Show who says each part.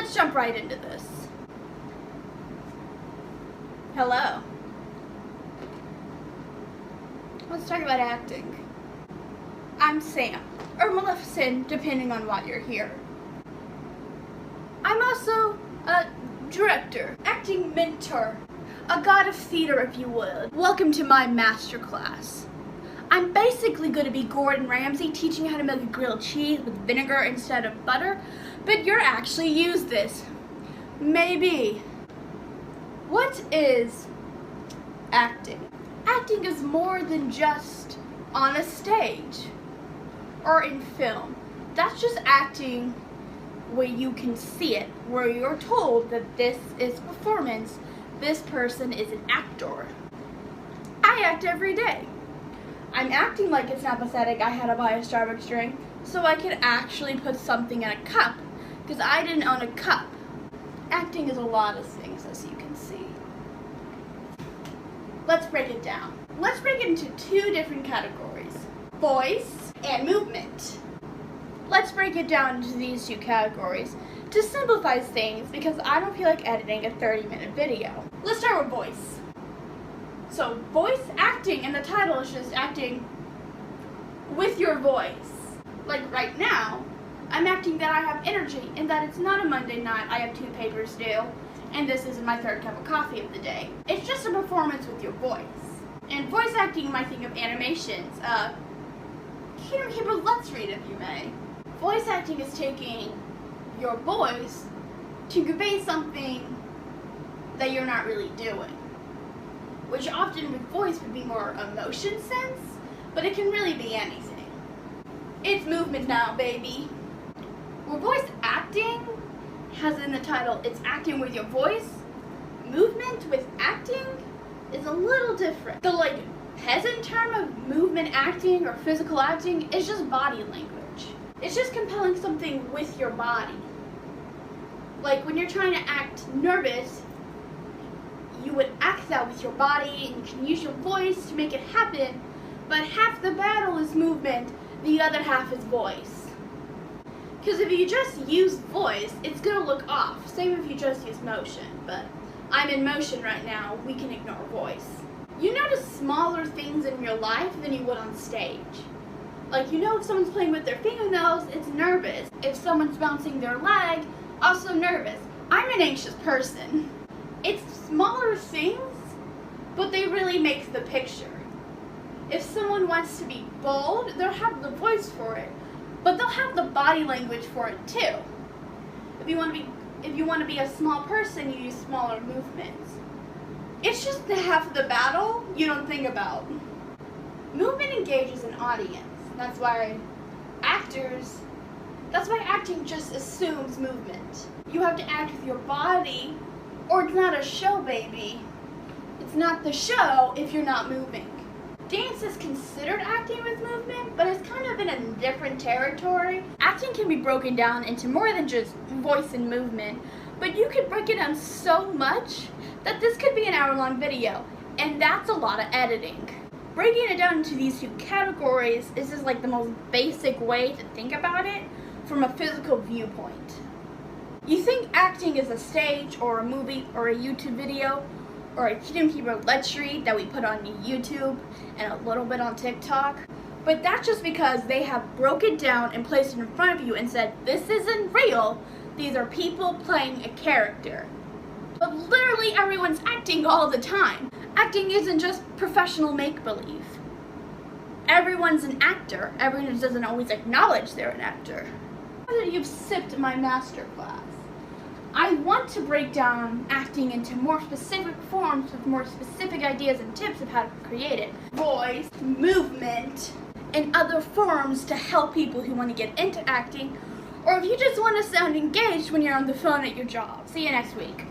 Speaker 1: let's jump right into this. Hello. Let's talk about acting. I'm Sam, or Maleficent, depending on what you're here. I'm also a director, acting mentor, a god of theater if you would. Welcome to my masterclass. I'm basically going to be Gordon Ramsay teaching you how to make a grilled cheese with vinegar instead of butter, but you're actually use this. Maybe. What is acting? Acting is more than just on a stage or in film. That's just acting where you can see it, where you're told that this is performance, this person is an actor. I act every day. I'm acting like it's not pathetic I had to buy a Starbucks drink so I could actually put something in a cup, because I didn't own a cup. Acting is a lot of things, as you can see. Let's break it down. Let's break it into two different categories, voice and movement. Let's break it down into these two categories to simplify things, because I don't feel like editing a 30-minute video. Let's start with voice. So voice acting, and the title is just acting with your voice. Like right now, I'm acting that I have energy and that it's not a Monday night, I have 2 papers due, and this isn't my 3rd cup of coffee of the day. It's just a performance with your voice. And voice acting, you might think of animations. Here, let's read if you may. Voice acting is taking your voice to convey something that you're not really doing, which often with voice would be more emotion sense, but it can really be anything. It's movement now, baby. Where voice acting has in the title, it's acting with your voice, movement with acting is a little different. The peasant term of movement acting or physical acting is just body language. It's just compelling something with your body. Like when you're trying to act nervous, you would act that with your body, and you can use your voice to make it happen, but half the battle is movement, the other half is voice. Because if you just use voice, it's going to look off. Same if you just use motion, but I'm in motion right now, we can ignore voice. You notice smaller things in your life than you would on stage. Like, you know, if someone's playing with their fingernails, it's nervous. If someone's bouncing their leg, also nervous. I'm an anxious person. It's smaller things, but they really make the picture. If someone wants to be bold, they'll have the voice for it, but they'll have the body language for it too. If you want to be a small person, you use smaller movements. It's just the half of the battle you don't think about. Movement engages an audience. That's why acting just assumes movement. You have to act with your body, or it's not a show, baby. It's not the show if you're not moving. Dance is considered acting with movement, but it's kind of in a different territory. Acting can be broken down into more than just voice and movement, but you could break it down so much that this could be an hour-long video, and that's a lot of editing. Breaking it down into these two categories is just like the most basic way to think about it from a physical viewpoint. You think acting is a stage or a movie or a YouTube video or a Kingdom Keeper Let's Read that we put on YouTube and a little bit on TikTok, but that's just because they have broke it down and placed it in front of you and said, this isn't real, these are people playing a character. But literally everyone's acting all the time. Acting isn't just professional make-believe. Everyone's an actor. Everyone just doesn't always acknowledge they're an actor. Now that you've sipped my masterclass, I want to break down acting into more specific forms with more specific ideas and tips of how to create it. Voice, movement, and other forms to help people who want to get into acting, or if you just want to sound engaged when you're on the phone at your job. See you next week.